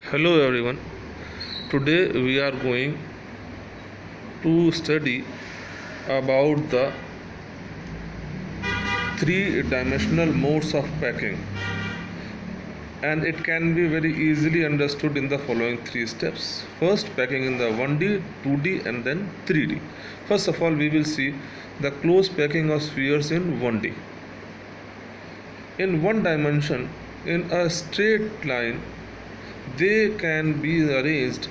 Hello everyone. Today we are going to study about the three-dimensional modes of packing, and it can be very easily understood in the following three steps. First, packing in the 1D, 2D and then 3D. First of all, we will see the close packing of spheres in 1D. In one dimension, in a straight line, they can be arranged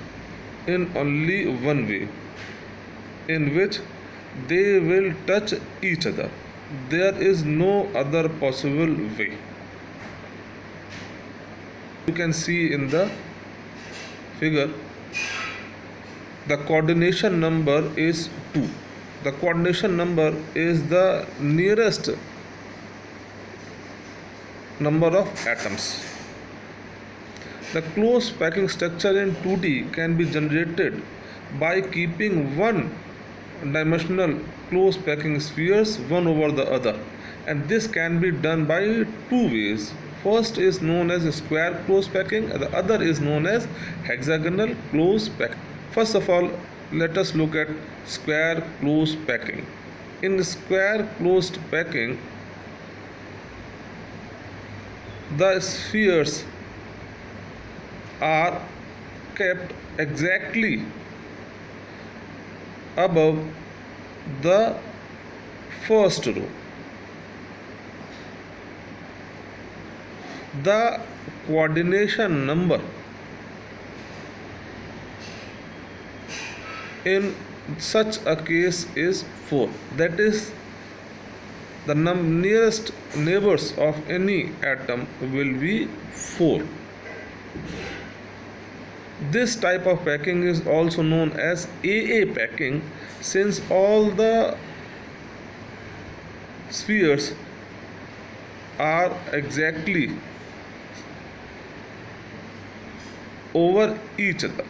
in only one way, in which they will touch each other. There is no other possible way. You can see in the figure the coordination number is 2. The coordination number is the nearest number of atoms. The close packing structure in 2D can be generated by keeping one dimensional close packing spheres one over the other, and this can be done by two ways. First is known as square close packing and the other is known as hexagonal close packing. First of all, let us look at square close packing. In square closed packing, the spheres are kept exactly above the first row. The coordination number in such a case is 4. That is, the nearest neighbors of any atom will be 4. This type of packing is also known as AA packing, since all the spheres are exactly over each other.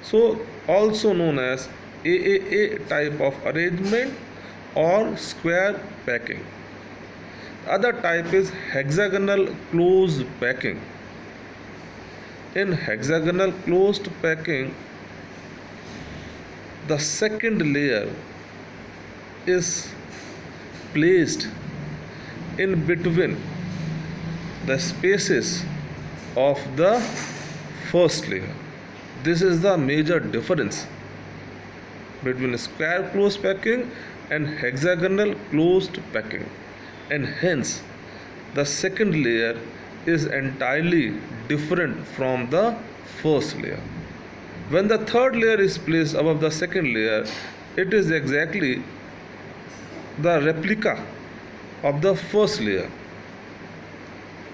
So, also known as AAA type of arrangement or square packing. Other type is hexagonal closed packing. In hexagonal closed packing, the second layer is placed in between the spaces of the first layer. This is the major difference between square closed packing and hexagonal closed packing, and hence the second layer is entirely different from the first layer. When the third layer is placed above the second layer, it is exactly the replica of the first layer.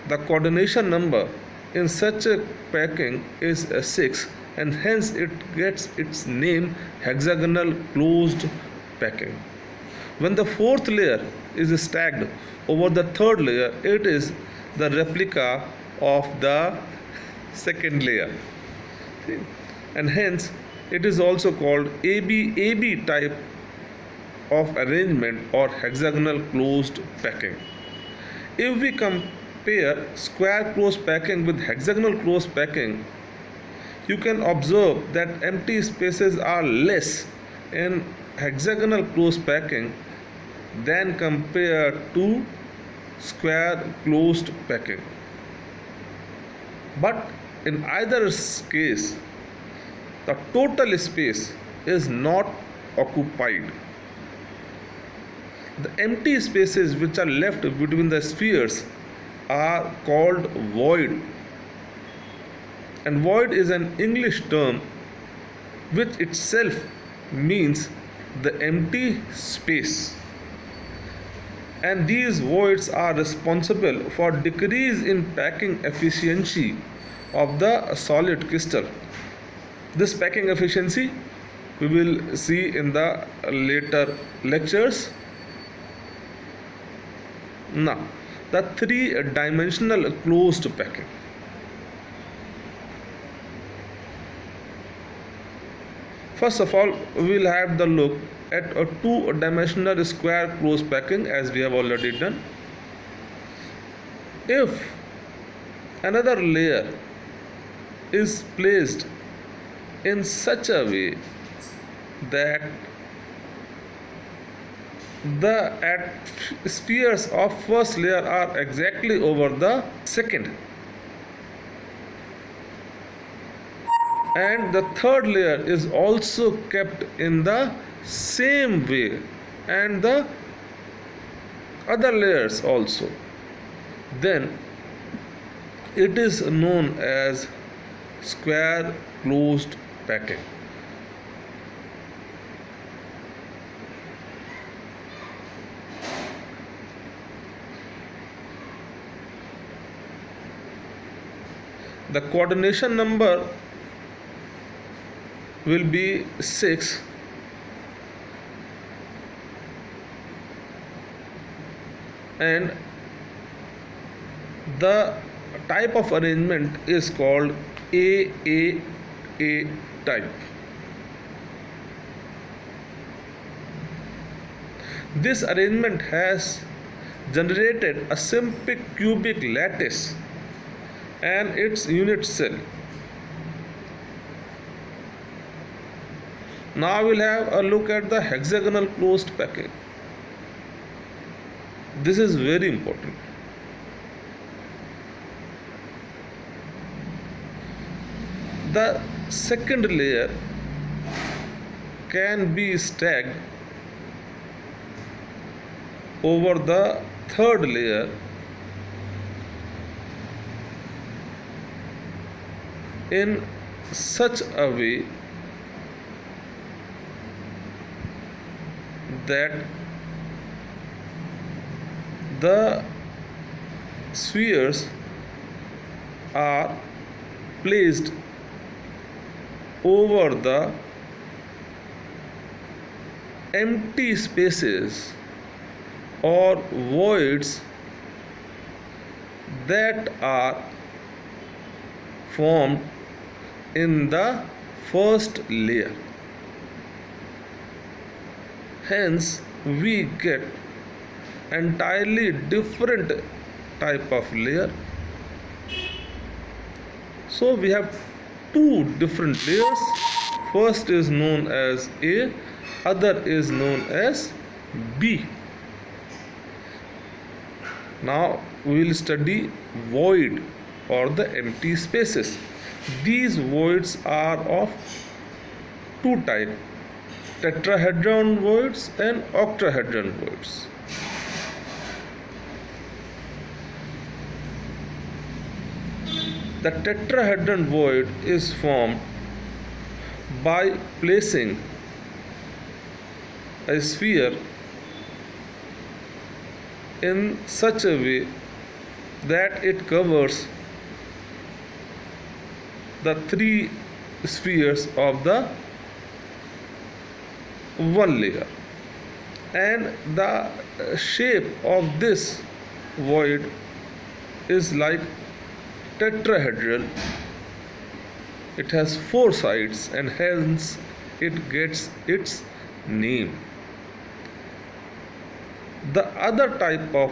The coordination number in such a packing is 6, and hence it gets its name hexagonal closed packing. When the fourth layer is stacked over the third layer, it is the replica of the second layer, and hence it is also called AB type of arrangement or hexagonal closed packing. If we compare square closed packing with hexagonal closed packing, you can observe that empty spaces are less in hexagonal closed packing than compared to square closed packing. But in either case, the total space is not occupied. The empty spaces which are left between the spheres are called void, and void is an English term which itself means the empty space, and these voids are responsible for decrease in packing efficiency of the solid crystal. This packing efficiency we will see in the later lectures. Now, the three-dimensional closed packing. First of all, we will have the look at a two-dimensional square closed packing, as we have already done. If another layer is placed in such a way that the spheres of first layer are exactly over the second, and the third layer is also kept in the same way, and the other layers also, then it is known as square closed packing. The coordination number will be 6, and the type of arrangement is called AAA type. This arrangement has generated a simple cubic lattice and its unit cell. Now we'll have a look at the hexagonal closed packing. This is very important. The second layer can be stacked over the third layer in such a way that the spheres are placed over the empty spaces or voids that are formed in the first layer. Hence, we get entirely different type of layer. So we have two different layers. First is known as A, other is known as B. Now we will study void or the empty spaces. These voids are of two types: tetrahedron voids and octahedron voids. The tetrahedron void is formed by placing a sphere in such a way that it covers the three spheres of the one layer, and the shape of this void is like tetrahedral. It has four sides and hence it gets its name. The other type of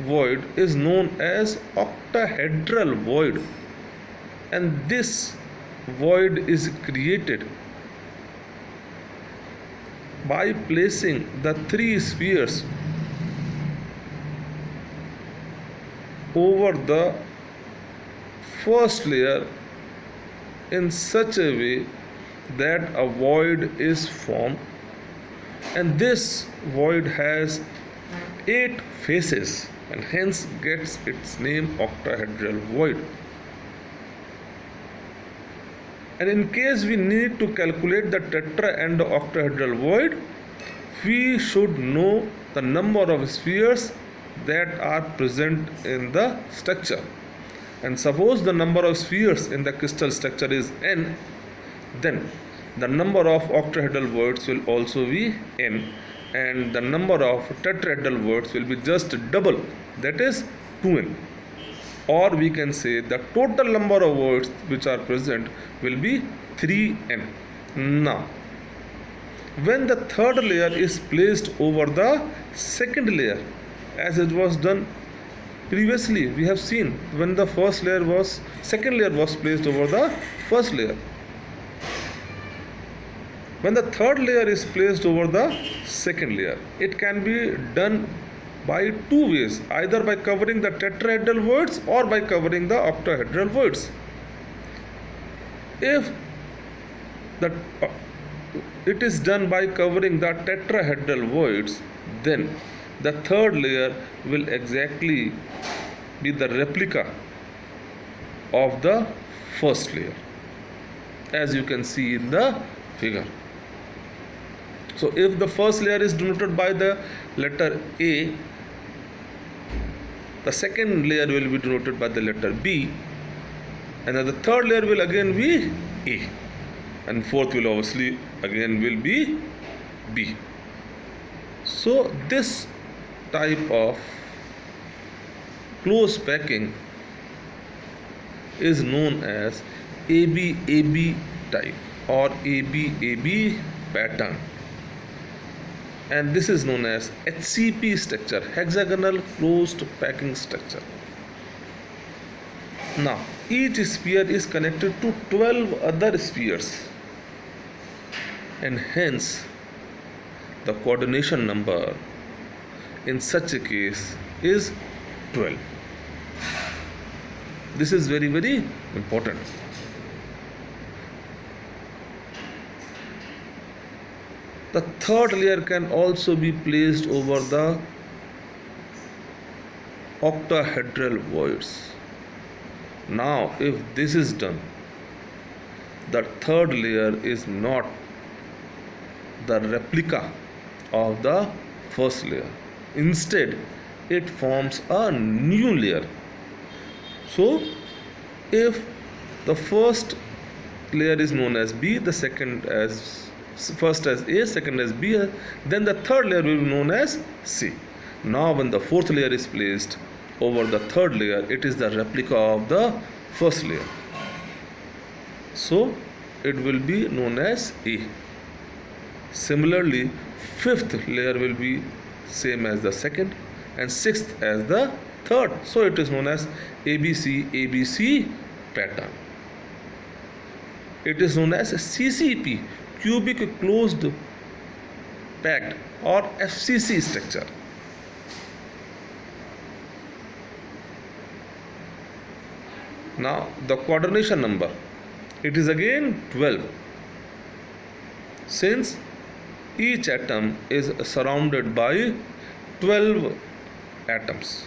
void is known as octahedral void, and this void is created by placing the three spheres over the first layer in such a way that a void is formed, and this void has 8 faces and hence gets its name octahedral void. And in case we need to calculate the tetra and the octahedral void, we should know the number of spheres that are present in the structure. And suppose the number of spheres in the crystal structure is n, then the number of octahedral voids will also be n, and the number of tetrahedral voids will be just double, that is 2n. Or we can say the total number of voids which are present will be 3n. Now, when the third layer is placed over the second layer, as it was done Previously we have seen when the second layer was placed over the first layer. When the third layer is placed over the second layer, it can be done by two ways, either by covering the tetrahedral voids or by covering the octahedral voids. If the it is done by covering the tetrahedral voids, then the third layer will exactly be the replica of the first layer, as you can see in the figure. So if the first layer is denoted by the letter A, the second layer will be denoted by the letter B, and then the third layer will again be A, and fourth will obviously again will be B. So this type of close packing is known as ABAB type or ABAB pattern, and this is known as HCP structure, hexagonal closed packing structure. Now each sphere is connected to 12 other spheres, and hence the coordination number in such a case is 12. This is very, very important. The third layer can also be placed over the octahedral voids. Now if this is done, the third layer is not the replica of the first layer. Instead, it forms a new layer. So if the first layer is known as B, the first as A, second as B, then the third layer will be known as C. Now when the fourth layer is placed over the third layer, it is the replica of the first layer, so it will be known as A. Similarly, fifth layer will be same as the second and sixth as the third, so it is known as ABC pattern. It is known as CCP, cubic closed packed, or FCC structure. Now the coordination number, it is again 12, since each atom is surrounded by 12 atoms.